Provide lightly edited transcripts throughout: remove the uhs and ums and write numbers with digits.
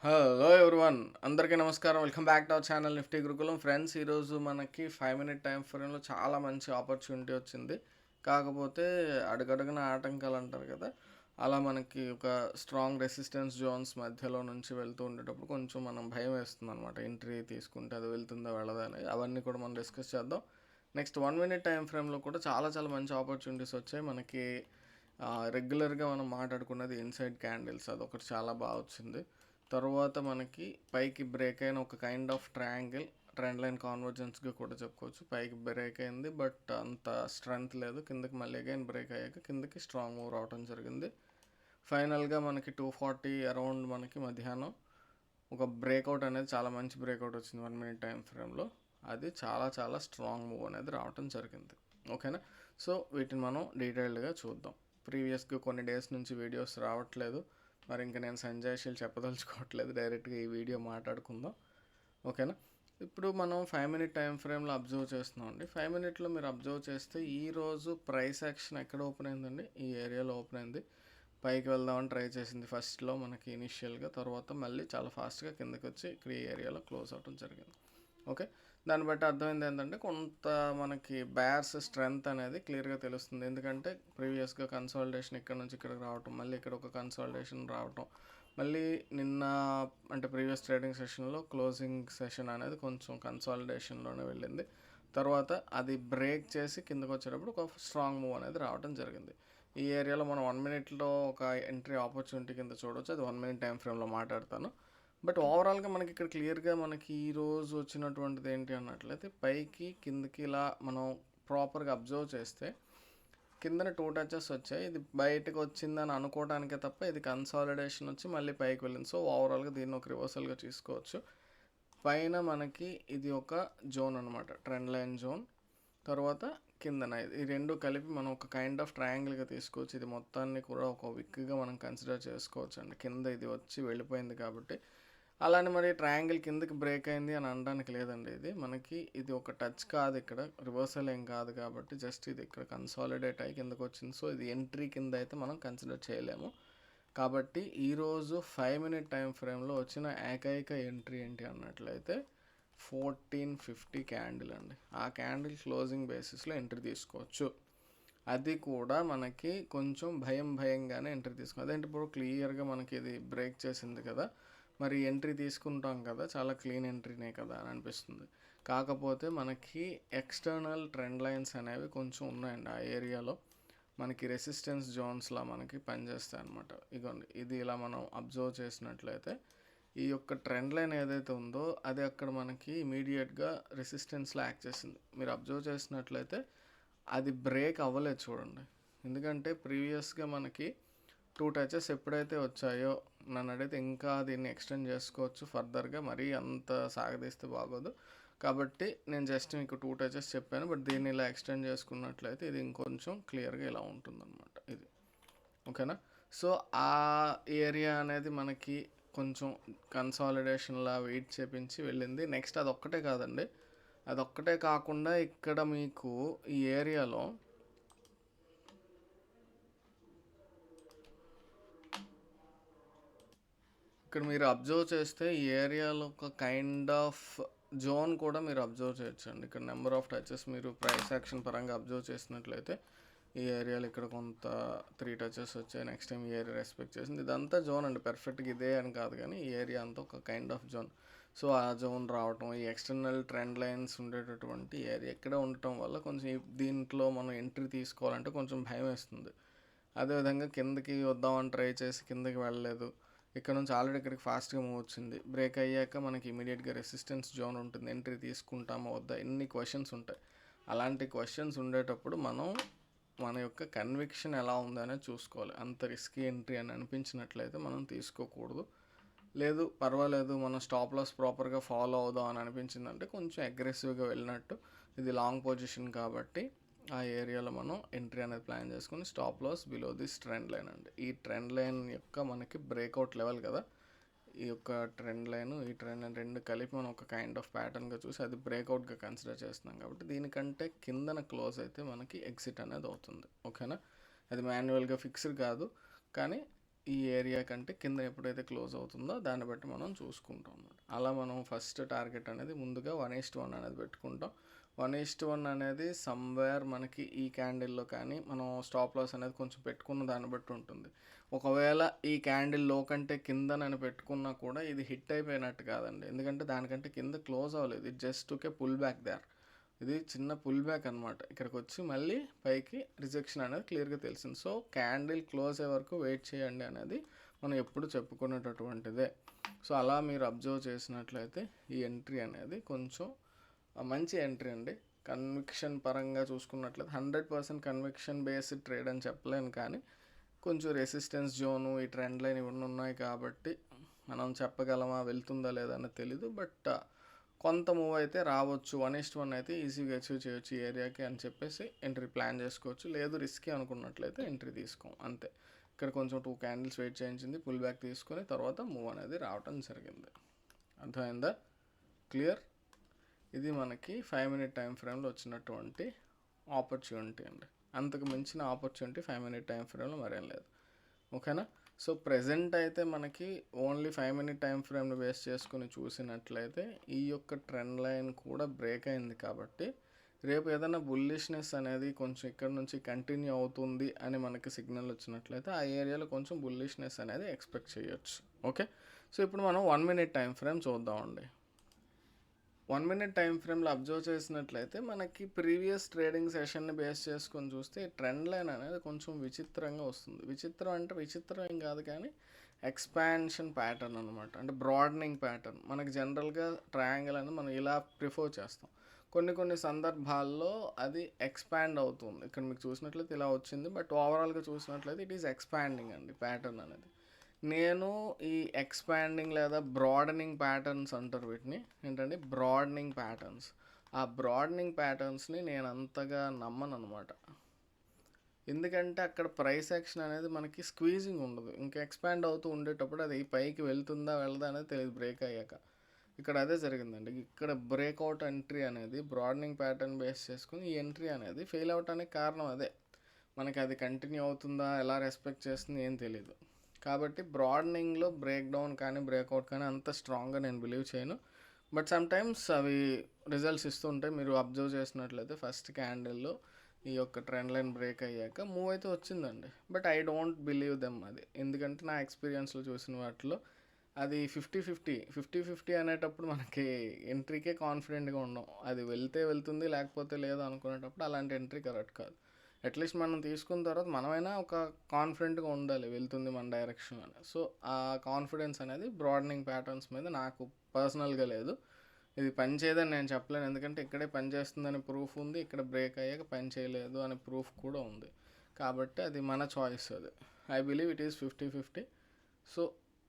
Hello everyone, అందరికీ నమస్కారం. Welcome back to our channel Nifty Gurukulam. Friends, ఈరోజు మనకి 5 మినిట్ టైం ఫ్రేమ్లో చాలా మంచి ఆపర్చునిటీ వచ్చింది. కాకపోతే అడుగడుగున ఆటంకాలు అంటారు కదా, అలా మనకి ఒక స్ట్రాంగ్ రెసిస్టెన్స్ జోన్స్ మధ్యలో నుంచి వెళ్తూ ఉండేటప్పుడు కొంచెం మనం భయం వేస్తుంది అనమాట. ఎంట్రీ తీసుకుంటే అది వెళ్తుందా వెళ్ళదా అనేది, అవన్నీ కూడా మనం డిస్కస్ చేద్దాం. నెక్స్ట్ 1 మినిట్ టైం ఫ్రేమ్లో కూడా చాలా చాలా మంచి ఆపర్చునిటీస్ వచ్చాయి మనకి. రెగ్యులర్గా మనం మాట్లాడుకున్నది ఇన్సైడ్ క్యాండిల్స్, అదొకటి చాలా బాగా వచ్చింది. తర్వాత మనకి పైకి బ్రేక్ అయిన ఒక kind of triangle trend line కాన్వర్జెన్స్గా కూడా చెప్పుకోవచ్చు. పైకి బ్రేక్ అయింది, బట్ అంత స్ట్రెంగ్త్ లేదు. కిందకి మళ్ళీ అగైన్ బ్రేక్ అయ్యాక కిందకి స్ట్రాంగ్ మూవ్ రావడం జరిగింది. ఫైనల్గా మనకి 240 అరౌండ్ మనకి మధ్యాహ్నం ఒక బ్రేక్అవుట్ అనేది, చాలా మంచి బ్రేక్అవుట్ వచ్చింది 1 మినిట్ టైం ఫ్రేమ్లో. అది చాలా చాలా స్ట్రాంగ్ మూవ్ అనేది రావడం జరిగింది. ఓకేనా, సో వీటిని మనం డీటెయిల్డ్గా చూద్దాం. ప్రీవియస్గా కొన్ని డేస్ నుంచి వీడియోస్ రావట్లేదు, మరి ఇంకా నేను సంజాయిషీలు చెప్పదలుచుకోవట్లేదు, డైరెక్ట్గా ఈ వీడియో మాట్లాడుకుందాం. ఓకేనా, ఇప్పుడు మనం 5 మినిట్ టైం ఫ్రేమ్లో అబ్జర్వ్ చేస్తున్నాం అండి. 5 మినిట్లో మీరు అబ్జర్వ్ చేస్తే ఈరోజు ప్రైస్ యాక్షన్ ఎక్కడ ఓపెన్ అయిందండి? ఈ ఏరియాలో ఓపెన్ అయింది. పైకి వెళ్దామని ట్రై చేసింది ఫస్ట్లో మనకి ఇనిషియల్గా, తర్వాత మళ్ళీ చాలా ఫాస్ట్గా కిందకి వచ్చి ఇక్కడ ఈ ఏరియాలో క్లోజ్ అవడం జరిగింది. ఓకే, దాన్ని బట్టి అర్థమైంది ఏంటంటే కొంత మనకి బయర్స్ స్ట్రెంగ్త్ అనేది క్లియర్గా తెలుస్తుంది. ఎందుకంటే ప్రీవియస్గా కన్సాలిడేషన్ ఇక్కడ నుంచి ఇక్కడికి రావటం, మళ్ళీ ఇక్కడ ఒక కన్సాలిడేషన్ రావటం, మళ్ళీ నిన్న అంటే ప్రీవియస్ ట్రేడింగ్ సెషన్లో క్లోజింగ్ సెషన్ అనేది కొంచెం కన్సాలిడేషన్లోనే వెళ్ళింది. తర్వాత అది బ్రేక్ చేసి కిందకు వచ్చేటప్పుడు ఒక స్ట్రాంగ్ మూవ్ అనేది రావడం జరిగింది. ఈ ఏరియాలో మనం 1 మినిట్లో ఒక ఎంట్రీ ఆపర్చునిటీ కింద చూడవచ్చు. అది 1 మినిట్ టైం ఫ్రేమ్లో మాట్లాడతాను. బట్ ఓవరాల్గా మనకి ఇక్కడ క్లియర్గా మనకి ఈరోజు వచ్చినటువంటిది ఏంటి అన్నట్లయితే, పైకి కిందకి ఇలా మనం ప్రాపర్గా అబ్జర్వ్ చేస్తే కిందన 2 టచెస్ వచ్చాయి. ఇది బయటకు వచ్చిందని అనుకోవడానికే తప్ప ఇది కన్సాలిడేషన్ వచ్చి మళ్ళీ పైకి వెళ్ళింది. సో ఓవరాల్గా దీన్ని ఒక రివర్సల్గా తీసుకోవచ్చు. పైన మనకి ఇది ఒక జోన్ అనమాట, ట్రెండ్ లైన్ జోన్. తర్వాత కిందన ఈ రెండు కలిపి మనం ఒక కైండ్ ఆఫ్ ట్రయాంగిల్గా తీసుకోవచ్చు. ఇది మొత్తాన్ని కూడా ఒక విక్గా మనం కన్సిడర్ చేసుకోవచ్చు అండి. కింద ఇది వచ్చి వెళ్ళిపోయింది కాబట్టి, అలానే మరి ట్రయాంగిల్ కిందకి బ్రేక్ అయింది అని అనడానికి లేదండి. ఇది మనకి ఇది ఒక టచ్ కాదు, ఇక్కడ రివర్సల్ ఏం కాదు కాబట్టి జస్ట్ ఇది ఇక్కడ కన్సాలిడేట్ అయ్యి కిందకు వచ్చింది. సో ఇది ఎంట్రీ కింద అయితే మనం కన్సిడర్ చేయలేము. కాబట్టి ఈరోజు 5 మినిట్ టైం ఫ్రేమ్లో వచ్చిన ఏకైక ఎంట్రీ ఏంటి అన్నట్లయితే 1450 క్యాండిల్ అండి. ఆ క్యాండిల్ క్లోజింగ్ బేసిస్లో ఎంట్రీ తీసుకోవచ్చు. అది కూడా మనకి కొంచెం భయంగానే ఎంట్రీ తీసుకోవాలి. అదేంటి ఇప్పుడు క్లియర్గా మనకి ఇది బ్రేక్ చేసింది కదా, మరి ఎంట్రీ తీసుకుంటాం కదా, చాలా క్లీన్ ఎంట్రీనే కదా అని అనిపిస్తుంది. కాకపోతే మనకి ఎక్స్టర్నల్ ట్రెండ్ లైన్స్ అనేవి కొంచెం ఉన్నాయండి. ఆ ఏరియాలో మనకి రెసిస్టెన్స్ జోన్స్లా మనకి పనిచేస్తాయి అనమాట. ఇగోండి, ఇది ఇలా మనం అబ్జర్వ్ చేసినట్లయితే ఈ యొక్క ట్రెండ్ లైన్ ఏదైతే ఉందో అది అక్కడ మనకి ఇమీడియట్గా రెసిస్టెన్స్లో యాక్ట్ చేసింది. మీరు అబ్జర్వ్ చేసినట్లయితే అది బ్రేక్ అవ్వలేదు చూడండి. ఎందుకంటే ప్రీవియస్గా మనకి 2 టచెస్ ఎప్పుడైతే వచ్చాయో, నన్ను అడిగితే ఇంకా దీన్ని ఎక్స్టెండ్ చేసుకోవచ్చు ఫర్దర్గా, మరీ అంత సాగదీస్తే బాగోదు. కాబట్టి నేను జస్ట్ మీకు 2 టచెస్ చెప్పాను, బట్ దీన్ని ఇలా ఎక్స్టెండ్ చేసుకున్నట్లయితే ఇది ఇంకొంచెం క్లియర్గా ఇలా ఉంటుందన్నమాట. ఇది ఓకేనా. సో ఆ ఏరియా అనేది మనకి కొంచెం కన్సాలిడేషన్లా వెయిట్ చేపించి వెళ్ళింది. నెక్స్ట్ అదొక్కటే కాదండి, అదొక్కటే కాకుండా ఇక్కడ మీకు ఈ ఏరియాలో ఇక్కడ మీరు అబ్జర్వ్ చేస్తే ఈ ఏరియాలో ఒక కైండ్ ఆఫ్ జోన్ కూడా మీరు అబ్జర్వ్ చేయొచ్చండి. ఇక్కడ నెంబర్ ఆఫ్ టచెస్ మీరు ప్రైస్ యాక్షన్ పరంగా అబ్జర్వ్ చేసినట్లయితే ఈ ఏరియాలో ఇక్కడ కొంత 3 టచెస్ వచ్చాయి. నెక్స్ట్ టైం ఈ ఏరియా రెస్పెక్ట్ చేసింది. ఇదంతా జోన్ అండి, పర్ఫెక్ట్గా ఇదే అని కాదు కానీ ఈ ఏరియా అంతా ఒక కైండ్ ఆఫ్ జోన్. సో ఆ జోన్ రావటం, ఈ ఎక్స్టర్నల్ ట్రెండ్ లైన్స్ ఉండేటటువంటి ఏరియా ఇక్కడ ఉండటం వల్ల కొంచెం దీంట్లో మనం ఎంట్రీ తీసుకోవాలంటే కొంచెం భయం వేస్తుంది. అదేవిధంగా కిందకి వద్దామని ట్రై చేసి కిందకి వెళ్ళలేదు. ఇక్కడ నుంచి ఆల్రెడీ ఇక్కడికి ఫాస్ట్గా మూవ్ వచ్చింది. బ్రేక్ అయ్యాక మనకి ఇమీడియట్గా రెసిస్టెన్స్ జోన్ ఉంటుంది. ఎంట్రీ తీసుకుంటామా వద్దా, ఎన్ని క్వశ్చన్స్ ఉంటాయి. అలాంటి క్వశ్చన్స్ ఉండేటప్పుడు మనం మన యొక్క కన్విక్షన్ ఎలా ఉందనే చూసుకోవాలి. అంత రిస్కీ ఎంట్రీ అని అనిపించినట్లయితే మనం తీసుకోకూడదు. లేదు పర్వాలేదు, మనం స్టాప్ లాస్ ప్రాపర్గా ఫాలో అవుదాం అని అనిపించిందంటే కొంచెం అగ్రెసివ్గా వెళ్ళినట్టు. ఇది లాంగ్ పొజిషన్ కాబట్టి ఆ ఏరియాలో మనం ఎంట్రీ అనేది ప్లాన్ చేసుకుని stop loss below this trend line అండి. ఈ ట్రెండ్ లైన్ యొక్క మనకి బ్రేక్అవుట్ లెవెల్ కదా, ఈ యొక్క ట్రెండ్ లైన్ ఈ ట్రెండ్ లైన్ రెండు కలిపి మనం ఒక కైండ్ ఆఫ్ ప్యాటర్న్గా చూసి అది బ్రేక్అవుట్గా కన్సిడర్ చేస్తున్నాం కాబట్టి దీనికంటే కిందన క్లోజ్ అయితే మనకి ఎగ్జిట్ అనేది అవుతుంది. ఓకేనా, అది మాన్యువల్గా ఫిక్స్డ్ కాదు కానీ ఈ ఏరియా కంటే కింద ఎప్పుడైతే క్లోజ్ అవుతుందో దాన్ని బట్టి మనం చూసుకుంటాం అన్నమాట. అలా మనం ఫస్ట్ టార్గెట్ అనేది ముందుగా 1:1 అనేది పెట్టుకుంటాం. 1:1 అనేది సమ్వేర్ మనకి ఈ క్యాండిల్లో కానీ మనం స్టాప్ లాస్ అనేది కొంచెం పెట్టుకున్న దాన్ని బట్టి ఉంటుంది. ఒకవేళ ఈ క్యాండిల్ లో కంటే కింద నేను పెట్టుకున్నా కూడా ఇది హిట్ అయిపోయినట్టు కాదండి, ఎందుకంటే దానికంటే కింద క్లోజ్ అవ్వలేదు. ఇది just okay pull back there, ఇది చిన్న పుల్ బ్యాక్ అనమాట. ఇక్కడికి వచ్చి మళ్ళీ పైకి రిజెక్షన్ అనేది క్లియర్గా తెలిసింది. సో క్యాండిల్ క్లోజ్ అయ్యే వరకు వెయిట్ చేయండి అనేది మనం ఎప్పుడు చెప్పుకునేటటువంటిదే. సో అలా మీరు అబ్జర్వ్ చేసినట్లయితే ఈ ఎంట్రీ అనేది కొంచెం మంచి ఎంట్రీ అండి. కన్విక్షన్ పరంగా చూసుకున్నట్లయితే 100% కన్విక్షన్ బేస్డ్ ట్రేడ్ అని చెప్పలేను, కానీ కొంచెం రెసిస్టెన్స్ జోను ఈ ట్రెండ్ లైన్ ఇవన్నీ ఉన్నాయి కాబట్టి మనం చెప్పగలమా వెళ్తుందా లేదా అనేది తెలీదు. బట్ కొంత మూవ్ అయితే రావచ్చు. 1:1 అయితే ఈజీగా అచీవ్ చేయొచ్చు ఈ ఏరియాకి అని చెప్పేసి ఎంట్రీ ప్లాన్ చేసుకోవచ్చు. లేదు రిస్కీ అనుకున్నట్లయితే ఎంట్రీ తీసుకోం అంతే. ఇక్కడ కొంచెం 2 క్యాండిల్స్ వెయిట్ చేయించింది, పుల్ బ్యాక్ తీసుకొని తర్వాత మూవ్ అనేది రావడం జరిగింది. అర్థమైందా? క్లియర్? ఇది మనకి 5 మినిట్ టైం ఫ్రేమ్లో వచ్చినటువంటి ఆపర్చునిటీ అండి. అంతకు మించిన ఆపర్చునిటీ 5 మినిట్ టైం ఫ్రేమ్లో మరేం లేదు. ఓకేనా? సో ప్రెజెంట్ అయితే మనకి ఓన్లీ 5 మినిట్ టైం ఫ్రేమ్ని బేస్ చేసుకుని చూసినట్లయితే ఈ యొక్క ట్రెండ్ లైన్ కూడా బ్రేక్ అయింది కాబట్టి రేపు ఏదైనా బుల్లిష్నెస్ అనేది కొంచెం ఇక్కడ నుంచి కంటిన్యూ అవుతుంది అని మనకి సిగ్నల్ వచ్చినట్లయితే ఆ ఏరియాలో కొంచెం బుల్లిష్నెస్ అనేది ఎక్స్పెక్ట్ చేయొచ్చు. ఓకే, సో ఇప్పుడు మనం 1 మినిట్ టైం ఫ్రేమ్ చూద్దామండి. 1 మినిట్ టైం ఫ్రేమ్లో అబ్జర్వ్ చేసినట్లయితే మనకి ప్రీవియస్ ట్రేడింగ్ సెషన్ని బేస్ చేసుకొని చూస్తే ట్రెండ్ లైన్ అనేది కొంచెం విచిత్రంగా వస్తుంది. విచిత్రం అంటే విచిత్రం ఏం కాదు, కానీ ఎక్స్పాన్షన్ ప్యాటర్న్ అనమాట, అంటే బ్రాడనింగ్ ప్యాటర్న్. మనకి జనరల్గా ట్రయాంగిల్ అనేది మనం ఇలా ప్రిఫర్ చేస్తాం. కొన్ని సందర్భాల్లో అది ఎక్స్పాండ్ అవుతుంది. ఇక్కడ మీకు చూసినట్లయితే ఇలా వచ్చింది, బట్ ఓవరాల్గా చూసినట్లయితే ఇట్ ఈస్ ఎక్స్పాండింగ్ అండి ప్యాటర్న్ అనేది. నేను ఈ ఎక్స్పాండింగ్ లేదా బ్రాడనింగ్ ప్యాటర్న్స్ అంటారు వీటిని, ఏంటంటే బ్రాడనింగ్ ప్యాటర్న్స్. ఆ బ్రాడనింగ్ ప్యాటర్న్స్ని నేను అంతగా నమ్మను అనమాట. ఎందుకంటే అక్కడ ప్రైస్ యాక్షన్ అనేది మనకి స్క్వీజింగ్ ఉండదు. ఇంకా ఎక్స్పాండ్ అవుతూ ఉండేటప్పుడు అది పైకి వెళ్తుందా వెళ్ళదా అనేది తెలియదు బ్రేక్ అయ్యాక. ఇక్కడ అదే జరిగిందండి. ఇక్కడ బ్రేక్అవుట్ ఎంట్రీ అనేది బ్రాడనింగ్ ప్యాటర్న్ బేస్ చేసుకుని ఈ ఎంట్రీ అనేది ఫెయిల్ అవటానికి కారణం అదే. మనకి అది కంటిన్యూ అవుతుందా, ఎలా రెస్పెక్ట్ చేస్తుంది ఏం తెలియదు. కాబట్టి బ్రాడనింగ్లో బ్రేక్ డౌన్ కానీ బ్రేక్అవుట్ కానీ అంత స్ట్రాంగ్గా నేను బిలీవ్ చేయను. బట్ సమ్టైమ్స్ అవి రిజల్ట్స్ ఇస్తుంటాయి. మీరు అబ్జర్వ్ చేసినట్లయితే ఫస్ట్ క్యాండిల్లో ఈ యొక్క ట్రెండ్ లైన్ బ్రేక్ అయ్యాక మూవ్ అయితే వచ్చిందండి. But I don't believe them అది, ఎందుకంటే నా ఎక్స్పీరియన్స్లో చూసిన వాటిలో అది 50-50 అనేటప్పుడు మనకి ఎంట్రీకే కాన్ఫిడెంట్గా ఉండం. అది వెళ్తే వెళ్తుంది లేకపోతే లేదు అనుకునేటప్పుడు అలాంటి ఎంట్రీ కరెక్ట్ కాదు. అట్లీస్ట్ మనం తీసుకున్న తర్వాత మనమైనా ఒక కాన్ఫిడెంట్గా ఉండాలి వెళ్తుంది మన డైరెక్షన్ అని. సో ఆ కాన్ఫిడెన్స్ అనేది బ్రాడనింగ్ ప్యాటర్న్స్ మీద నాకు పర్సనల్గా లేదు. ఇది పని చేయదని నేను చెప్పలేను, ఎందుకంటే ఇక్కడే పని చేస్తుందని ప్రూఫ్ ఉంది, ఇక్కడ బ్రేక్ అయ్యాక పని చేయలేదు అనే ప్రూఫ్ కూడా ఉంది. కాబట్టి అది మన చాయిస్. అది I believe it is 50-50. So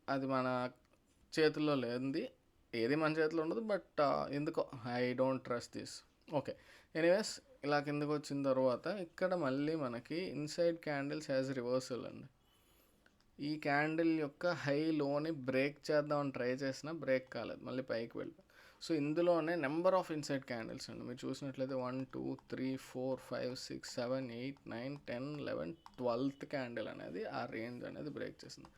అది మన చేతుల్లో లేనిది, ఏది మన చేతిలో ఉండదు. బట్ ఎందుకో I don't trust this. Okay, anyways ఇలా కిందకు వచ్చిన తర్వాత ఇక్కడ మళ్ళీ మనకి ఇన్సైడ్ క్యాండిల్స్ యాజ్ రివర్సల్ అండి. ఈ క్యాండిల్ యొక్క హై లోని బ్రేక్ చేద్దామని ట్రై చేసినా బ్రేక్ కాలేదు, మళ్ళీ పైకి వెళ్ళిపోయింది. సో ఇందులోనే నెంబర్ ఆఫ్ ఇన్సైడ్ క్యాండిల్స్ అండి. మీరు చూసినట్లయితే 1 2 3 4 5 6 7 8 9 10 11 12th క్యాండిల్ అనేది ఆ రేంజ్ అనేది బ్రేక్ చేసింది.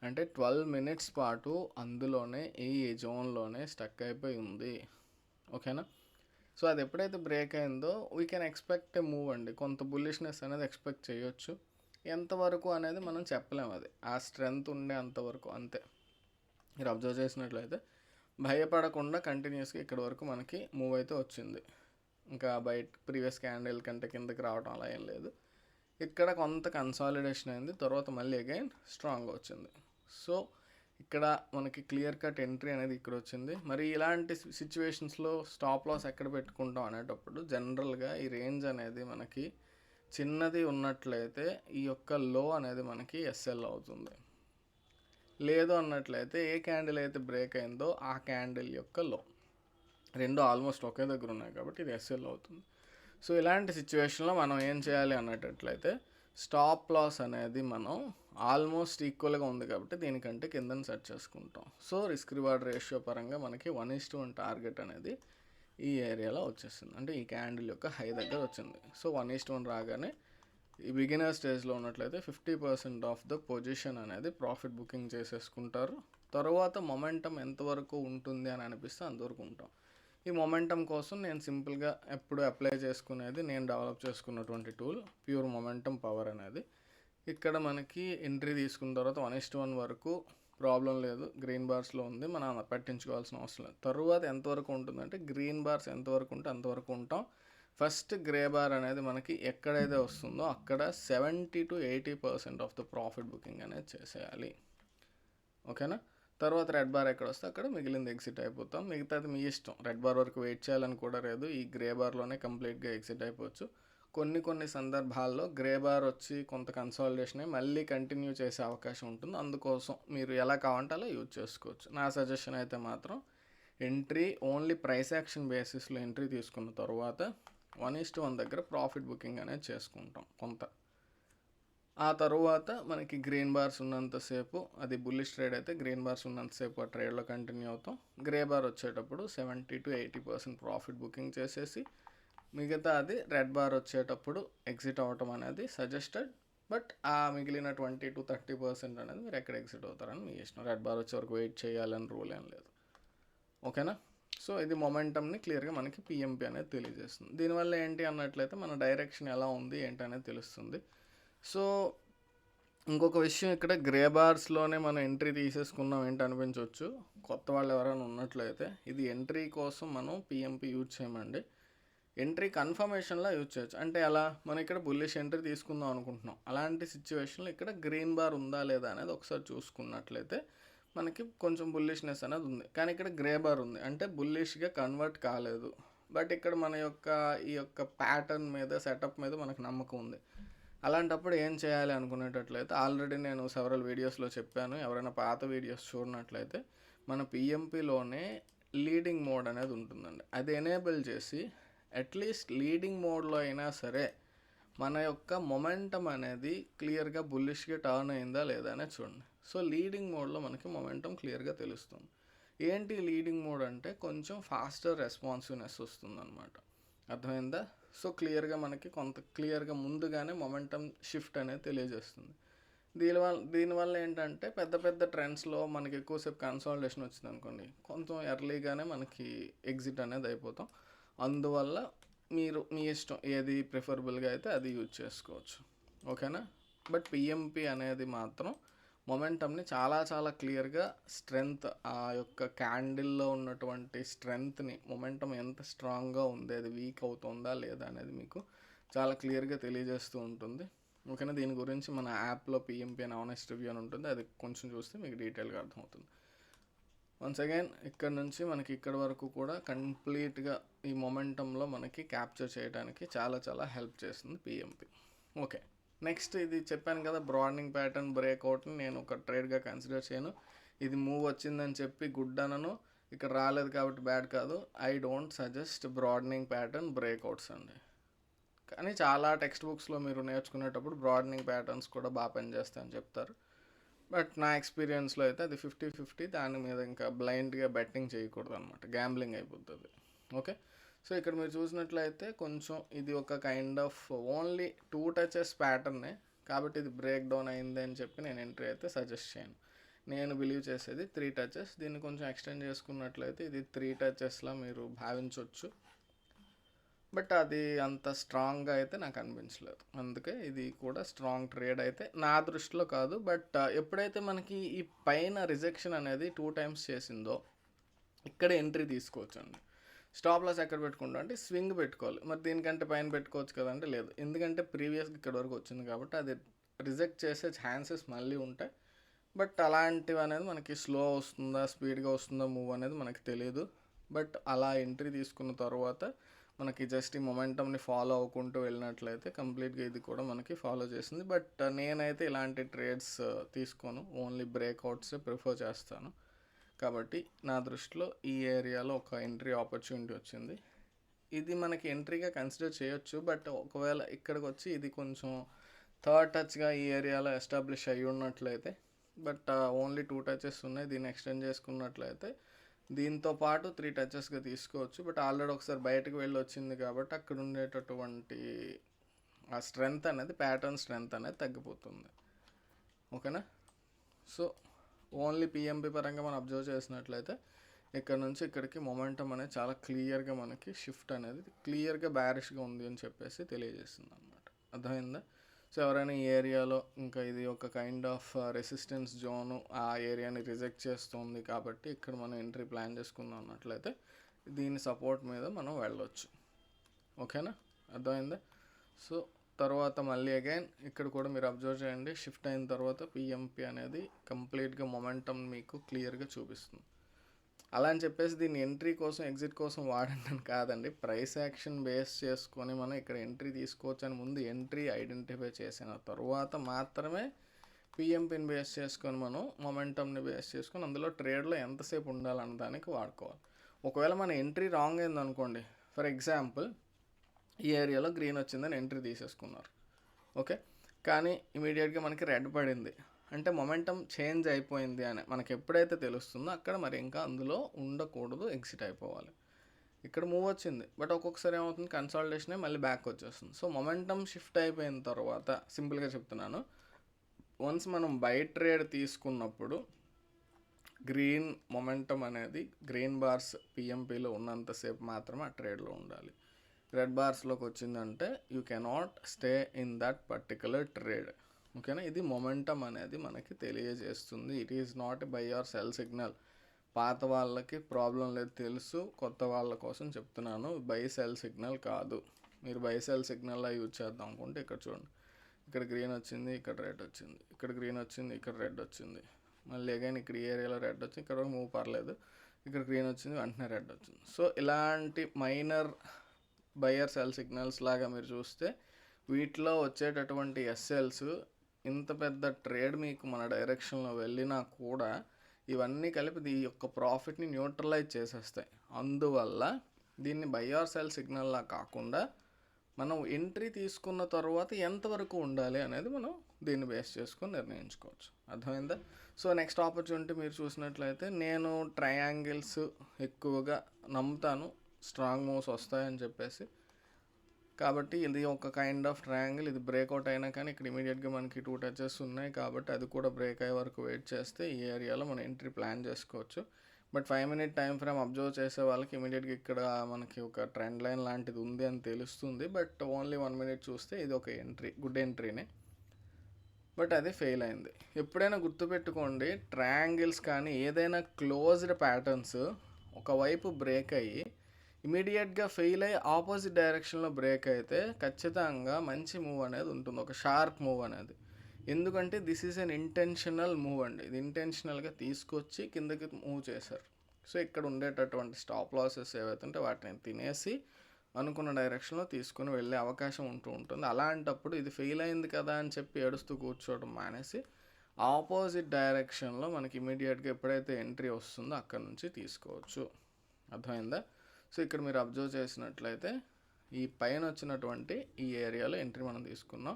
అంటే 12 మినిట్స్ పాటు అందులోనే ఈ జోన్లోనే స్టక్ అయిపోయి ఉంది. ఓకేనా? సో అది ఎప్పుడైతే బ్రేక్ అయిందో we can expect A move అండి. కొంత బుల్లిష్నెస్ అనేది ఎక్స్పెక్ట్ చేయొచ్చు. ఎంతవరకు అనేది మనం చెప్పలేము, అది ఆ స్ట్రెంగ్త్ ఉండే అంతవరకు అంతే. మీరు అబ్జర్వ్ చేసినట్లయితే భయపడకుండా కంటిన్యూస్గా ఇక్కడ వరకు మనకి మూవ్ అయితే వచ్చింది. ఇంకా బయట ప్రీవియస్ క్యాండిల్ కంటే కిందకి రావడం అలా ఏం లేదు. ఇక్కడ కొంత కన్సాలిడేషన్ అయింది, తర్వాత మళ్ళీ అగైన్ స్ట్రాంగ్గా వచ్చింది. సో ఇక్కడ మనకి క్లియర్ కట్ ఎంట్రీ అనేది ఇక్కడ వచ్చింది. మరి ఇలాంటి సిచ్యువేషన్స్లో స్టాప్ లాస్ ఎక్కడ పెట్టుకుంటాం అనేటప్పుడు జనరల్గా ఈ రేంజ్ అనేది మనకి చిన్నది ఉన్నట్లయితే ఈ యొక్క లో అనేది మనకి ఎస్ఎల్ అవుతుంది. లేదు అన్నట్లయితే ఏ క్యాండిల్ అయితే బ్రేక్ అయిందో ఆ క్యాండిల్ యొక్క లో, రెండు ఆల్మోస్ట్ ఒకే దగ్గర ఉన్నాయి కాబట్టి ఇది ఎస్ఎల్ అవుతుంది. సో ఇలాంటి సిచ్యువేషన్లో మనం ఏం చేయాలి అన్నట్లయితే స్టాప్ లాస్ అనేది మనం ఆల్మోస్ట్ ఈక్వల్గా ఉంది కాబట్టి దీనికంటే కిందని సెట్ చేసుకుంటాం. సో రిస్క్ రివార్డ్ రేషియో పరంగా మనకి 1:1 టార్గెట్ అనేది ఈ ఏరియాలో వచ్చేసింది, అంటే ఈ క్యాండిల్ యొక్క హై దగ్గర వచ్చింది. సో 1:1 రాగానే ఈ బిగినర్ స్టేజ్లో ఉన్నట్లయితే 50% ఆఫ్ ద పొజిషన్ అనేది ప్రాఫిట్ బుకింగ్ చేసేసుకుంటారు. తర్వాత మొమెంటం ఎంతవరకు ఉంటుంది అని అనిపిస్తే అంతవరకు ఉంటాం. ఈ మొమెంటం కోసం నేను సింపుల్గా ఎప్పుడు అప్లై చేసుకునేది నేను డెవలప్ చేసుకున్నటువంటి టూల్ ప్యూర్ మొమెంటం పవర్ అనేది. ఇక్కడ మనకి ఎంట్రీ తీసుకున్న తర్వాత 1:1 వరకు ప్రాబ్లం లేదు, గ్రీన్ బార్స్లో ఉంది, మనం పట్టించుకోవాల్సిన అవసరం లేదు. తర్వాత ఎంతవరకు ఉంటుందంటే గ్రీన్ బార్స్ ఎంతవరకు ఉంటే అంతవరకు ఉంటాం. ఫస్ట్ గ్రే బార్ అనేది మనకి ఎక్కడైతే వస్తుందో అక్కడ 70 to 80% of the profit booking అనేది చేసేయాలి. ఓకేనా? తర్వాత రెడ్ బార్ ఎక్కడ వస్తే అక్కడ మిగిలింది ఎగ్జిట్ అయిపోతాం. మిగతాది మీ ఇష్టం, రెడ్ బార్ వరకు వెయిట్ చేయాలని కూడా లేదు, ఈ గ్రే బార్లోనే కంప్లీట్గా ఎగ్జిట్ అయిపోవచ్చు. కొన్ని సందర్భాల్లో గ్రే బార్ వచ్చి కొంత కన్సాలిడేషన్ అయ్యి మళ్ళీ కంటిన్యూ చేసే అవకాశం ఉంటుంది. అందుకోసం మీరు ఎలా కావాలంటే అలా యూజ్ చేసుకోవచ్చు. నా సజెషన్ అయితే మాత్రం ఎంట్రీ ఓన్లీ ప్రైస్ యాక్షన్ బేసిస్లో ఎంట్రీ తీసుకున్న తర్వాత 1:1 దగ్గర ప్రాఫిట్ బుకింగ్ అనేది చేసుకుంటాం కొంత. ఆ తర్వాత మనకి గ్రీన్ బార్స్ ఉన్నంతసేపు, అది బుల్లిష్ ట్రేడ్ అయితే గ్రీన్ బార్స్ ఉన్నంతసేపు ఆ ట్రేడ్లో కంటిన్యూ అవుతాం. గ్రే బార్ వచ్చేటప్పుడు 70 to 80% ప్రాఫిట్ బుకింగ్ చేసేసి మిగతా అది రెడ్ బార్ వచ్చేటప్పుడు ఎగ్జిట్ అవ్వటం అనేది సజెస్టెడ్. బట్ ఆ మిగిలిన 20 to 30% అనేది మీరు ఎక్కడ ఎగ్జిట్ అవుతారని మీ ఇష్టం. రెడ్ బార్ వచ్చే వరకు వెయిట్ చేయాలని రూల్ ఏం లేదు. ఓకేనా? సో ఇది మొమెంటమ్ని క్లియర్గా మనకి పిఎంపి అనేది తెలియజేస్తుంది. దీనివల్ల ఏంటి అన్నట్లయితే మన డైరెక్షన్ ఎలా ఉంది ఏంటి అనేది తెలుస్తుంది. సో ఇంకొక విషయం, ఇక్కడ గ్రే బార్స్లోనే మనం ఎంట్రీ తీసేసుకున్నాం ఏంటి అనిపించవచ్చు కొత్త వాళ్ళు ఎవరైనా ఉన్నట్లయితే. ఇది ఎంట్రీ కోసం మనం పిఎంపి యూజ్ చేయమండి, ఎంట్రీ కన్ఫర్మేషన్లా యూజ్ చేయొచ్చు. అంటే అలా మనం ఇక్కడ బుల్లిష్ ఎంట్రీ తీసుకుందాం అనుకుంటున్నాం, అలాంటి సిచ్యువేషన్లో ఇక్కడ గ్రీన్ బార్ ఉందా లేదా అనేది ఒకసారి చూసుకున్నట్లయితే మనకి కొంచెం బుల్లిష్నెస్ అనేది ఉంది. కానీ ఇక్కడ గ్రే బార్ ఉంది అంటే బుల్లిష్గా కన్వర్ట్ కాలేదు. బట్ ఇక్కడ మన యొక్క ఈ యొక్క ప్యాటర్న్ మీద, సెటప్ మీద మనకు నమ్మకం ఉంది. అలాంటప్పుడు ఏం చేయాలి అనుకునేటట్లయితే ఆల్రెడీ నేను సెవరల్ వీడియోస్లో చెప్పాను, ఎవరైనా పాత వీడియోస్ చూడనట్లయితే మన పిఎంపిలోనే లీడింగ్ మోడ్ అనేది ఉంటుందండి. అది ఎనేబుల్ చేసి అట్లీస్ట్ లీడింగ్ మోడ్లో అయినా సరే మన యొక్క మొమెంటం అనేది క్లియర్గా బుల్లిష్గా టర్న్ అయిందా లేదా అనేది చూడండి. సో లీడింగ్ మోడ్లో మనకి మొమెంటం క్లియర్గా తెలుస్తుంది. ఏంటి లీడింగ్ మోడ్ అంటే కొంచెం ఫాస్టర్ రెస్పాన్సివ్నెస్ వస్తుంది అనమాట. అర్థమైందా? సో క్లియర్గా మనకి కొంత క్లియర్గా ముందుగానే మొమెంటం షిఫ్ట్ అనేది తెలియజేస్తుంది. దీనివల్ల ఏంటంటే పెద్ద ట్రెండ్స్లో మనకి ఎక్కువసేపు కన్సాలిడేషన్ వచ్చింది అనుకోండి, కొంచెం ఎర్లీగానే మనకి ఎగ్జిట్ అనేది అయిపోతాం. అందువల్ల మీరు మీ ఇష్టం ఏది ప్రిఫరబుల్గా అయితే అది యూజ్ చేసుకోవచ్చు. ఓకేనా? బట్ పిఎంపి అనేది మాత్రం మొమెంటమ్ని చాలా క్లియర్గా స్ట్రెంగ్త్, ఆ యొక్క క్యాండిల్లో ఉన్నటువంటి స్ట్రెంగ్త్ని, మొమెంటం ఎంత స్ట్రాంగ్గా ఉంది, అది వీక్ అవుతుందా లేదా అనేది మీకు చాలా క్లియర్గా తెలియజేస్తూ ఉంటుంది. ఓకేనా? దీని గురించి మన యాప్లో పిఎంపి అని ఆనెస్ట్ రివ్యూ అని ఉంటుంది, అది కొంచెం చూస్తే మీకు డీటెయిల్గా అర్థమవుతుంది. వన్స్ అగైన్ ఇక్కడ నుంచి మనకి ఇక్కడ వరకు కూడా కంప్లీట్గా ఈ మొమెంటంలో మనకి క్యాప్చర్ చేయడానికి చాలా హెల్ప్ చేస్తుంది పిఎంపి. ఓకే, నెక్స్ట్ ఇది చెప్పాను కదా, బ్రాడనింగ్ ప్యాటర్న్ బ్రేక్అవుట్ని నేను ఒక ట్రేడ్గా కన్సిడర్ చేయను. ఇది మూవ్ వచ్చిందని చెప్పి గుడ్ అనను, ఇక్కడ రాలేదు కాబట్టి బ్యాడ్ కాదు. I don't suggest broadening pattern breakouts అండి. కానీ చాలా టెక్స్ట్ బుక్స్లో మీరు నేర్చుకునేటప్పుడు బ్రాడనింగ్ ప్యాటర్న్స్ కూడా బాగా పనిచేస్తాయని చెప్తారు. బట్ నా ఎక్స్పీరియన్స్లో అయితే అది 50-50, దాని మీద ఇంకా బ్లైండ్గా బెట్టింగ్ చేయకూడదు అనమాట, గ్యాంబ్లింగ్ అయిపోతుంది. ఓకే, సో ఇక్కడ మీరు చూసినట్లయితే కొంచెం ఇది ఒక కైండ్ ఆఫ్ ఓన్లీ 2 touches ప్యాటర్నే, కాబట్టి ఇది బ్రేక్ డౌన్ అయింది అని చెప్పి నేను ఎంట్రీ అయితే సజెస్ట్ చేయను. నేను బిలీవ్ చేసేది 3 touches. దీన్ని కొంచెం ఎక్స్టెండ్ చేసుకున్నట్లయితే ఇది 3 touchesలా మీరు భావించవచ్చు. బట్ అది అంత స్ట్రాంగ్గా అయితే నాకు అనిపించలేదు, అందుకే ఇది కూడా స్ట్రాంగ్ ట్రేడ్ అయితే నా దృష్టిలో కాదు. బట్ ఎప్పుడైతే మనకి ఈ పైన రిజెక్షన్ అనేది 2 times చేసిందో ఇక్కడ ఎంట్రీ తీసుకోవచ్చండి. స్టాప్ లాస్ ఎక్కడ పెట్టుకుంటా అంటే స్వింగ్ పెట్టుకోవాలి. మరి దీనికంటే పైన పెట్టుకోవచ్చు కదంటే లేదు, ఎందుకంటే ప్రీవియస్గా ఇక్కడ వరకు వచ్చింది కాబట్టి అది రిజెక్ట్ చేసే ఛాన్సెస్ మళ్ళీ ఉంటాయి. బట్ అలాంటివి అనేది మనకి స్లో వస్తుందా స్పీడ్గా వస్తుందా మూవ్ అనేది మనకి తెలియదు. బట్ అలా ఎంట్రీ తీసుకున్న తర్వాత మనకి జస్ట్ ఈ మొమెంటమ్ని ఫాలో అవ్వకుంటూ వెళ్ళినట్లయితే కంప్లీట్గా ఇది కూడా మనకి ఫాలో చేసింది. బట్ నేనైతే ఇలాంటి ట్రేడ్స్ తీసుకోను, ఓన్లీ బ్రేక్అవుట్సే ప్రిఫర్ చేస్తాను. కాబట్టి నా దృష్టిలో ఈ ఏరియాలో ఒక ఎంట్రీ ఆపర్చునిటీ వచ్చింది, ఇది మనకి ఎంట్రీగా కన్సిడర్ చేయొచ్చు. బట్ ఒకవేళ ఇక్కడికి వచ్చి ఇది కొంచెం థర్డ్ టచ్గా ఈ ఏరియాలో ఎస్టాబ్లిష్ అయ్యి ఉన్నట్లయితే, బట్ ఓన్లీ 2 touches ఉన్నాయి, దీన్ని ఎక్స్టెండ్ చేసుకున్నట్లయితే దీంతో పాటు 3 touchesగా తీసుకోవచ్చు. బట్ ఆల్రెడీ ఒకసారి బయటకు వెళ్ళి వచ్చింది కాబట్టి అక్కడ ఉండేటటువంటి ఆ స్ట్రెంగ్త్ అనేది, ప్యాటర్న్ స్ట్రెంగ్త్ అనేది తగ్గిపోతుంది. ఓకేనా. సో ఓన్లీ పిఎంపి పరంగా మనం అబ్జర్వ్ చేసినట్లయితే ఇక్కడ నుంచి ఇక్కడికి మొమెంటం అనేది చాలా క్లియర్గా మనకి షిఫ్ట్ అనేది క్లియర్గా బ్యారిష్గా ఉంది అని చెప్పేసి తెలియజేస్తుంది అనమాట. అర్థమైందా. సో ఎవరైనా ఈ ఏరియాలో ఇంకా ఇది ఒక కైండ్ ఆఫ్ రెసిస్టెన్స్ జోను, ఆ ఏరియాని రిజెక్ట్ చేస్తుంది కాబట్టి ఇక్కడ మనం ఎంట్రీ ప్లాన్ చేసుకుందాం అన్నట్లయితే దీని సపోర్ట్ మీద మనం వెళ్ళొచ్చు. ఓకేనా, అర్థమైందా. సో తర్వాత మళ్ళీ అగైన్ ఇక్కడ కూడా మీరు అబ్జర్వ్ చేయండి, షిఫ్ట్ అయిన తర్వాత పిఎంపి అనేది కంప్లీట్గా మొమెంటం మీకు క్లియర్గా చూపిస్తుంది. అలా అని చెప్పేసి దీన్ని ఎంట్రీ కోసం ఎగ్జిట్ కోసం వాడండి కాదండి, ప్రైస్ యాక్షన్ బేస్ చేసుకొని మనం ఇక్కడ ఎంట్రీ తీసుకోవచ్చు అని ముందు ఎంట్రీ ఐడెంటిఫై చేసిన తర్వాత మాత్రమే పిఎంపిని బేస్ చేసుకొని మనం మొమెంటంని బేస్ చేసుకొని అందులో ట్రేడ్లో ఎంతసేపు ఉండాలన్న దానికి వాడుకోవాలి. ఒకవేళ మన ఎంట్రీ రాంగ్ అయింది అనుకోండి, ఫర్ ఎగ్జాంపుల్ ఈ ఏరియాలో గ్రీన్ వచ్చిందని ఎంట్రీ తీసేసుకున్నారు, ఓకే, కానీ ఇమీడియట్గా మనకి రెడ్ పడింది అంటే మొమెంటం చేంజ్ అయిపోయింది అని మనకి ఎప్పుడైతే తెలుస్తుందో అక్కడ మరి ఇంకా అందులో ఉండకూడదు, ఎగ్జిట్ అయిపోవాలి. ఇక్కడ మూవ్ వచ్చింది బట్ ఒక్కొక్కసారి ఏమవుతుంది, కన్సాలిడేషనే మళ్ళీ బ్యాక్ వచ్చేస్తుంది. సో మొమెంటం షిఫ్ట్ అయిపోయిన తర్వాత సింపుల్గా చెప్తున్నాను, వన్స్ మనం బై ట్రేడ్ తీసుకున్నప్పుడు గ్రీన్ మొమెంటం అనేది గ్రీన్ బార్స్ పిఎంపీలో ఉన్నంతసేపు మాత్రమే ఆ ట్రేడ్లో ఉండాలి. రెడ్ బార్స్లోకి వచ్చిందంటే you cannot stay in that particular trade. ఓకేనా, ఇది మొమెంటం అనేది మనకి తెలియజేస్తుంది. It is not buy or sell signal. పాత వాళ్ళకి ప్రాబ్లం లేదు తెలుసు, కొత్త వాళ్ళ కోసం చెప్తున్నాను, బై సెల్ సిగ్నల్ కాదు. మీరు బై సెల్ సిగ్నల్లా యూజ్ చేద్దాం అనుకుంటే ఇక్కడ చూడండి, ఇక్కడ గ్రీన్ వచ్చింది, ఇక్కడ రెడ్ వచ్చింది, ఇక్కడ గ్రీన్ వచ్చింది, ఇక్కడ రెడ్ వచ్చింది, మళ్ళీ అగైన్ ఇక్కడ ఈ ఏరియాలో రెడ్ వచ్చింది, ఇక్కడ మూవ్ పర్లేదు, ఇక్కడ గ్రీన్ వచ్చింది, వెంటనే రెడ్ వచ్చింది. సో ఇలాంటి మైనర్ బయర్ సెల్ సిగ్నల్స్ లాగా మీరు చూస్తే వీటిలో వచ్చేటటువంటి ఎస్ఎల్స్ ఇంత పెద్ద ట్రేడ్ మీకు మన డైరెక్షన్లో వెళ్ళినా కూడా ఇవన్నీ కలిపి ఈ యొక్క ప్రాఫిట్ని న్యూట్రలైజ్ చేసేస్తాయి. అందువల్ల దీన్ని బయర్ సెల్ సిగ్నల్లా కాకుండా మనం ఎంట్రీ తీసుకున్న తర్వాత ఎంతవరకు ఉండాలి అనేది మనం దీన్ని బేస్ చేసుకొని నిర్ణయించుకోవచ్చు. అర్థమైందా. సో నెక్స్ట్ ఆపర్చునిటీ మీరు చూసినట్లయితే నేను ట్రయాంగిల్స్ ఎక్కువగా నమ్ముతాను, స్ట్రాంగ్ మూవ్స్ వస్తాయని చెప్పేసి, కాబట్టి ఇది ఒక కైండ్ ఆఫ్ ట్రయాంగిల్. ఇది బ్రేక్అవుట్ అయినా కానీ ఇక్కడ ఇమీడియట్గా మనకి 2 టచెస్ ఉన్నాయి కాబట్టి అది కూడా బ్రేక్ అయ్యే వరకు వెయిట్ చేస్తే ఈ ఏరియాలో మనం ఎంట్రీ ప్లాన్ చేసుకోవచ్చు. But 5 minute time frame observe చేసే వాళ్ళకి ఇమీడియట్గా ఇక్కడ మనకి ఒక ట్రెండ్ లైన్ లాంటిది ఉంది అని తెలుస్తుంది. బట్ ఓన్లీ 1 మినిట్ చూస్తే ఇది ఒక ఎంట్రీ, గుడ్ ఎంట్రీనే, బట్ అది ఫెయిల్ అయింది. ఎప్పుడైనా గుర్తుపెట్టుకోండి, ట్రయాంగిల్స్ కానీ ఏదైనా క్లోజ్డ్ ప్యాటర్న్స్ ఒకవైపు బ్రేక్ అయ్యి ఇమీడియట్గా ఫెయిల్ అయ్యి ఆపోజిట్ డైరెక్షన్లో బ్రేక్ అయితే ఖచ్చితంగా మంచి మూవ్ అనేది ఉంటుంది, ఒక షార్ప్ మూవ్ అనేది. ఎందుకంటే this is an intentional move అండి, ఇది ఇంటెన్షనల్గా తీసుకొచ్చి కిందకి మూవ్ చేశారు. సో ఇక్కడ ఉండేటటువంటి స్టాప్ లాసెస్ ఏవైతే ఉంటే వాటిని తినేసి అనుకున్న డైరెక్షన్లో తీసుకుని వెళ్ళే అవకాశం ఉంటుంది. అలాంటప్పుడు ఇది ఫెయిల్ అయింది కదా అని చెప్పి ఏడుస్తూ కూర్చోవడం మానేసి ఆపోజిట్ డైరెక్షన్లో మనకి ఇమీడియట్గా ఎప్పుడైతే ఎంట్రీ వస్తుందో అక్కడ నుంచి తీసుకోవచ్చు. అర్థమైందా. సో ఇక్కడ మీరు అబ్జర్వ్ చేసినట్లయితే ఈ పైన వచ్చినటువంటి ఈ ఏరియాలో ఎంట్రీ మనం తీసుకున్నాం.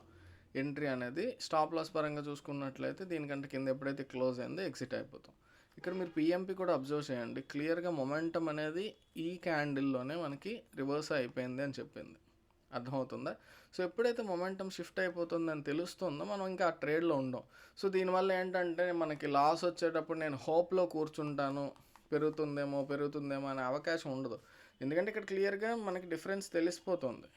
ఎంట్రీ అనేది స్టాప్ లాస్ పరంగా చూసుకున్నట్లయితే దీనికంటే కింద ఎప్పుడైతే క్లోజ్ అయిందో ఎగ్జిట్ అయిపోతాం. ఇక్కడ మీరు పిఎంపి కూడా అబ్జర్వ్ చేయండి, క్లియర్గా మొమెంటం అనేది ఈ క్యాండిల్లోనే మనకి రివర్స్ అయిపోయింది అని చెప్పింది. అర్థమవుతుందా. సో ఎప్పుడైతే మొమెంటం షిఫ్ట్ అయిపోతుందని తెలుస్తుందో మనం ఇంకా ఆ ట్రేడ్లో ఉండం. సో దీనివల్ల ఏంటంటే మనకి లాస్ వచ్చేటప్పుడు నేను హోప్లో కూర్చుంటాను, పెరుగుతుందేమో అనే అవకాశం ఉండదు. ఎందుకంటే ఇక్కడ క్లియర్గా మనకి డిఫరెన్స్ తెలిసిపోతుంది,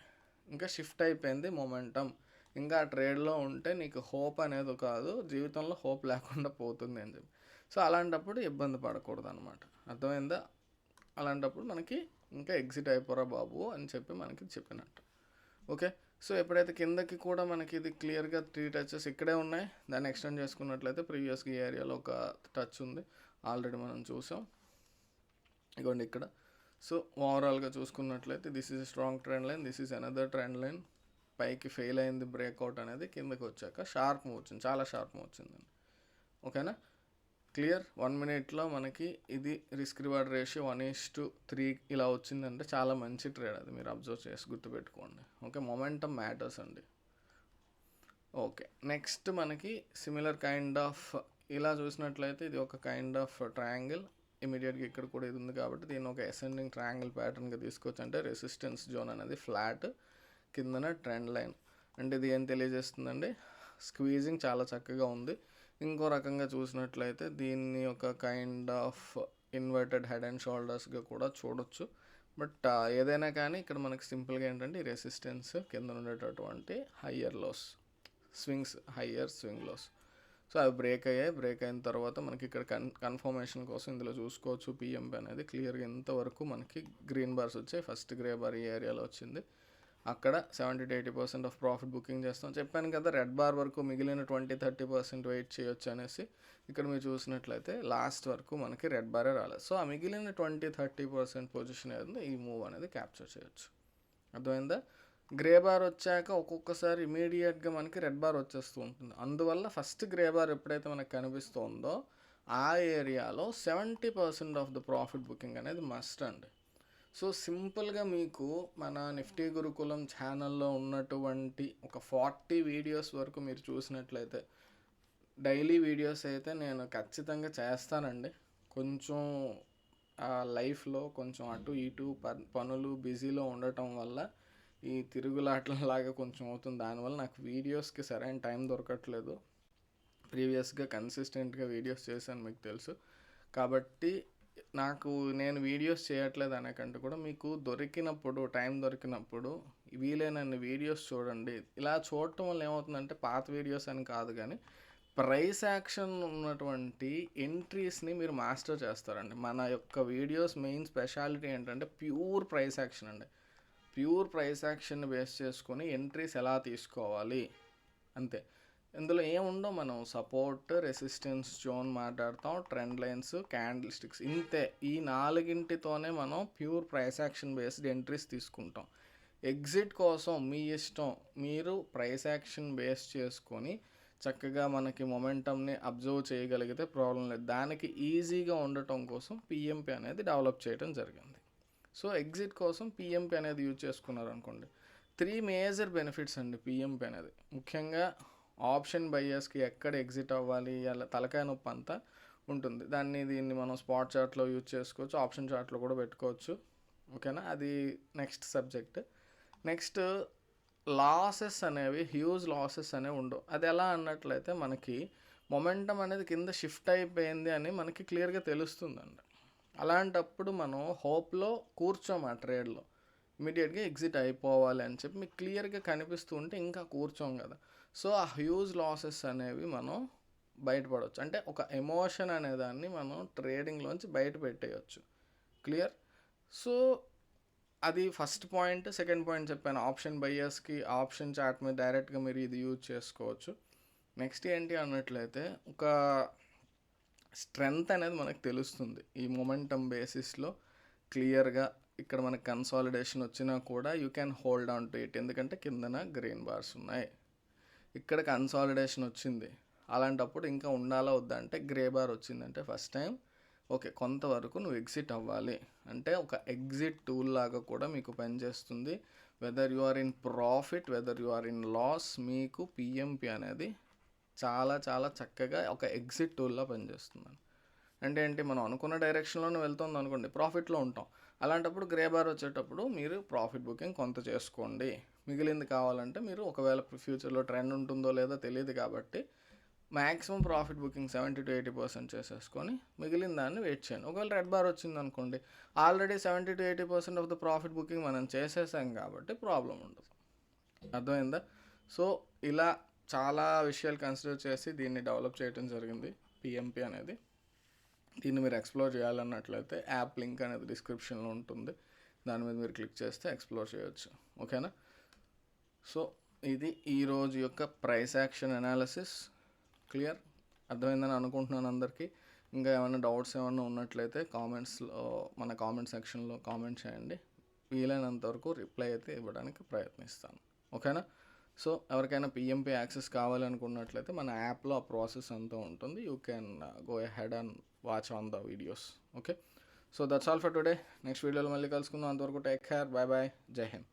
ఇంకా షిఫ్ట్ అయిపోయింది మొమెంటం. ఇంకా ఆ ట్రేడ్లో ఉంటే నీకు హోప్ అనేది కాదు, జీవితంలో హోప్ లేకుండా పోతుంది అని చెప్పి. సో అలాంటప్పుడు ఇబ్బంది పడకూడదు అనమాట. అర్థమైందా. అలాంటప్పుడు మనకి ఇంకా ఎగ్జిట్ అయిపోరా బాబు అని చెప్పి మనకి చెప్పినట్టు. ఓకే. సో ఎప్పుడైతే కిందకి కూడా మనకి ఇది క్లియర్గా 3 టచెస్ ఇక్కడే ఉన్నాయి, దాన్ని ఎక్స్టెండ్ చేసుకున్నట్లయితే ప్రీవియస్గా ఈ ఏరియాలో ఒక టచ్ ఉంది, ఆల్రెడీ మనం చూసాం, ఇదిగోండి ఇక్కడ. సో ఓవరాల్గా చూసుకున్నట్లయితే this is strong trend line, this is another trend line. పైకి ఫెయిల్ అయింది బ్రేక్అవుట్ అనేది, కిందకి వచ్చాక షార్ప్ మూవ్ వచ్చింది, చాలా షార్ప్ మూవ్ వచ్చిందండి. ఓకేనా, క్లియర్. 1 మినిట్లో మనకి ఇది రిస్క్ రివార్డ్ రేషియో 1:3 ఇలా వచ్చిందంటే చాలా మంచి ట్రేడ్, అది మీరు అబ్జర్వ్ చేసి గుర్తుపెట్టుకోండి. ఓకే, మొమెంటం మ్యాటర్స్ అండి. ఓకే, నెక్స్ట్ మనకి సిమిలర్ కైండ్ ఆఫ్ ఇలా చూసినట్లయితే ఇది ఒక కైండ్ ఆఫ్ ట్రయాంగిల్. ఇమీడియట్గా ఇక్కడ కూడా ఇది ఉంది కాబట్టి దీన్ని ఒక అసెండింగ్ ట్రయాంగిల్ ప్యాటర్న్గా తీసుకోవచ్చు. అంటే రెసిస్టెన్స్ జోన్ అనేది ఫ్లాట్, కిందన ట్రెండ్ లైన్. అంటే ఇది ఏం తెలియజేస్తుందండి, స్క్వీజింగ్ చాలా చక్కగా ఉంది. ఇంకో రకంగా చూసినట్లయితే దీన్ని ఒక kind of inverted head and షోల్డర్స్గా కూడా చూడొచ్చు. బట్ ఏదైనా కానీ ఇక్కడ మనకి సింపుల్గా ఏంటంటే ఈ రెసిస్టెన్స్ కింద ఉండేటటువంటి higher lows, higher swing lows. So అవి బ్రేక్ అయిన తర్వాత మనకి ఇక్కడ కన్ఫర్మేషన్ కోసం ఇందులో చూసుకోవచ్చు. పిఎంపి అనేది క్లియర్గా ఇంతవరకు మనకి గ్రీన్ బార్స్ వచ్చాయి. ఫస్ట్ గ్రే బార్ ఈ ఏరియాలో వచ్చింది. అక్కడ 70 to 80% ఆఫ్ ప్రాఫిట్ బుకింగ్ చేస్తాం. చెప్పాను కదా రెడ్ బార్ వరకు మిగిలిన 20-30% వెయిట్ చేయొచ్చు అనేసి. ఇక్కడ మీరు చూసినట్లయితే లాస్ట్ వరకు మనకి రెడ్ బారే రాలేదు. సో ఆ మిగిలిన 20-30% పొజిషన్ ఏదో ఈ మూవ్ అనేది క్యాప్చర్ చేయొచ్చు. అర్థమైందా? గ్రే బార్ వచ్చాక ఒక్కొక్కసారి ఇమీడియట్గా మనకి రెడ్ బార్ వచ్చేస్తూ ఉంటుంది. అందువల్ల ఫస్ట్ గ్రే బార్ ఎప్పుడైతే మనకు కనిపిస్తుందో ఆ ఏరియాలో 70% ఆఫ్ ద ప్రాఫిట్ బుకింగ్ అనేది మస్ట్ అండి. సో సింపుల్గా మీకు మన నిఫ్టీ గురుకులం ఛానల్లో ఉన్నటువంటి ఒక 40 వీడియోస్ వరకు మీరు చూసినట్లయితే, డైలీ వీడియోస్ అయితే నేను ఖచ్చితంగా చేస్తానండి. కొంచెం లైఫ్లో కొంచెం అటు ఇటు పనులు బిజీలో ఉండటం వల్ల ఈ తిరుగులాటలాగా కొంచెం అవుతుంది. దానివల్ల నాకు వీడియోస్కి సరైన టైం దొరకట్లేదు. ప్రీవియస్గా కన్సిస్టెంట్గా వీడియోస్ చేశాను, మీకు తెలుసు. కాబట్టి నేను వీడియోస్ చేయట్లేదు అనేకంటే కూడా మీకు దొరికినప్పుడు, టైం దొరికినప్పుడు వీలైనన్ని వీడియోస్ చూడండి. ఇలా చూడటం వల్ల ఏమవుతుందంటే, పాత వీడియోస్ అని కాదు కానీ ప్రైస్ యాక్షన్ ఉన్నటువంటి ఎంట్రీస్ని మీరు మాస్టర్ చేస్తారండి. మన యొక్క వీడియోస్ మెయిన్ స్పెషాలిటీ ఏంటంటే ప్యూర్ ప్రైస్ యాక్షన్ అండి. ప్యూర్ ప్రైస్ యాక్షన్ని బేస్ చేసుకొని ఎంట్రీస్ ఎలా తీసుకోవాలి అంతే. ఇందులో ఏముండో, మనం సపోర్ట్, రెసిస్టెన్స్ జోన్ మాట్లాడతాం, ట్రెండ్ లైన్స్, క్యాండిల్ స్టిక్స్, ఇంతే. ఈ 4ింటితోనే మనం pure price action based entries తీసుకుంటాం. ఎగ్జిట్ కోసం మీ ఇష్టం, మీరు ప్రైస్ యాక్షన్ బేస్ చేసుకొని చక్కగా మనకి మొమెంటమ్ని అబ్జర్వ్ చేయగలిగితే ప్రాబ్లం లేదు. దానికి ఈజీగా ఉండటం కోసం పిఎంపి అనేది డెవలప్ చేయడం జరిగింది. సో ఎగ్జిట్ కోసం పిఎంపి అనేది యూజ్ చేసుకున్నారు అనుకోండి. 3 మేజర్ బెనిఫిట్స్ అండి పిఎంపి అనేది. ముఖ్యంగా ఆప్షన్ బయ్యర్స్కి ఎక్కడ ఎగ్జిట్ అవ్వాలి, అలా తలకాయ నొప్పి అంతా ఉంటుంది. దీన్ని మనం స్పాట్ చార్ట్లో యూజ్ చేసుకోవచ్చు, ఆప్షన్ చార్ట్లో కూడా పెట్టుకోవచ్చు. ఓకేనా? అది నెక్స్ట్ సబ్జెక్ట్. నెక్స్ట్ లాసెస్ అనేవి, హ్యూజ్ లాసెస్ అనేవి ఉండవు. అది ఎలా అన్నట్లయితే మనకి మొమెంటం అనేది కింద షిఫ్ట్ అయిపోయింది అని మనకి క్లియర్గా తెలుస్తుందండి. అలాంటప్పుడు మనం హోప్లో కూర్చోం ఆ ట్రేడ్లో, ఇమీడియట్గా ఎగ్జిట్ అయిపోవాలి అని చెప్పి మీకు క్లియర్గా కనిపిస్తూ ఉంటే ఇంకా కూర్చోం కదా. సో ఆ హ్యూజ్ లాసెస్ అనేవి మనం బయటపడవచ్చు. అంటే ఒక ఎమోషన్ అనేదాన్ని మనం ట్రేడింగ్లోంచి బయట పెట్టేయచ్చు. క్లియర్? సో అది ఫస్ట్ పాయింట్. సెకండ్ పాయింట్ చెప్పాను, ఆప్షన్ బయ్యర్స్కి ఆప్షన్ చార్ట్ మీద డైరెక్ట్గా మీరు ఇది యూజ్ చేసుకోవచ్చు. నెక్స్ట్ ఏంటి అన్నట్లయితే, ఒక స్ట్రెంగ్త్ అనేది మనకు తెలుస్తుంది ఈ మొమెంటమ్ బేసిస్లో క్లియర్గా. ఇక్కడ మనకు కన్సాలిడేషన్ వచ్చినా కూడా you can hold on to it, ఎందుకంటే కిందన గ్రీన్ బార్స్ ఉన్నాయి. ఇక్కడ కన్సాలిడేషన్ వచ్చింది, అలాంటప్పుడు ఇంకా ఉండాలా వద్దా అంటే గ్రే బార్ వచ్చిందంటే ఫస్ట్ టైం ఓకే, కొంతవరకు నువ్వు ఎగ్జిట్ అవ్వాలి అంటే ఒక ఎగ్జిట్ టూల్ లాగా కూడా మీకు పనిచేస్తుంది. Whether you are in profit, whether you are in loss, మీకు పిఎంపి అనేది చాలా చాలా చక్కగా ఒక ఎగ్జిట్ టూల్లా పనిచేస్తుంది. అంటే ఏంటి, మనం అనుకున్న డైరెక్షన్లోనే వెళ్తుంది అనుకోండి, ప్రాఫిట్లో ఉంటాం. అలాంటప్పుడు గ్రే బార్ వచ్చేటప్పుడు మీరు ప్రాఫిట్ బుకింగ్ కొంత చేసుకోండి. మిగిలింది కావాలంటే మీరు ఒకవేళ ఫ్యూచర్లో ట్రెండ్ ఉంటుందో లేదో తెలియదు కాబట్టి మ్యాక్సిమం ప్రాఫిట్ బుకింగ్ 70 to 80% చేసేసుకొని మిగిలిన దాన్ని వెయిట్ చేయండి. ఒకవేళ రెడ్ బార్ వచ్చింది అనుకోండి, already 70 to 80% of the profit booking మనం చేసేసాం కాబట్టి ప్రాబ్లం ఉండదు. అర్థమైందా? సో ఇలా చాలా విషయాలు కన్సిడర్ చేసి దీన్ని డెవలప్ చేయడం జరిగింది పిఎంపి అనేది. దీన్ని మీరు ఎక్స్ప్లోర్ చేయాలన్నట్లయితే యాప్ లింక్ అనేది డిస్క్రిప్షన్లో ఉంటుంది, దాని మీద మీరు క్లిక్ చేస్తే ఎక్స్ప్లోర్ చేయొచ్చు. ఓకేనా? సో ఇది ఈరోజు యొక్క ప్రైస్ యాక్షన్ అనాలిసిస్. క్లియర్? అర్థమైందని అనుకుంటున్నాను అందరికీ. ఇంకా ఏమైనా డౌట్స్ ఏమైనా ఉన్నట్లయితే కామెంట్స్లో, మన కామెంట్ సెక్షన్లో కామెంట్ చేయండి. వీలైనంత వరకు రిప్లై అయితే ఇవ్వడానికి ప్రయత్నిస్తాను. ఓకేనా? సో ఎవరికైనా పిఎంపి యాక్సెస్ కావాలనుకున్నట్లయితే మన యాప్లో ఆ ప్రాసెస్ అంతా ఉంటుంది. You can go ahead and watch on the videos. Okay, so that's all for today. Next వీడియోలో మళ్ళీ కలుసుకుందాం. అంతవరకు టేక్ కేర్, బాయ్ బాయ్, జై హింద్.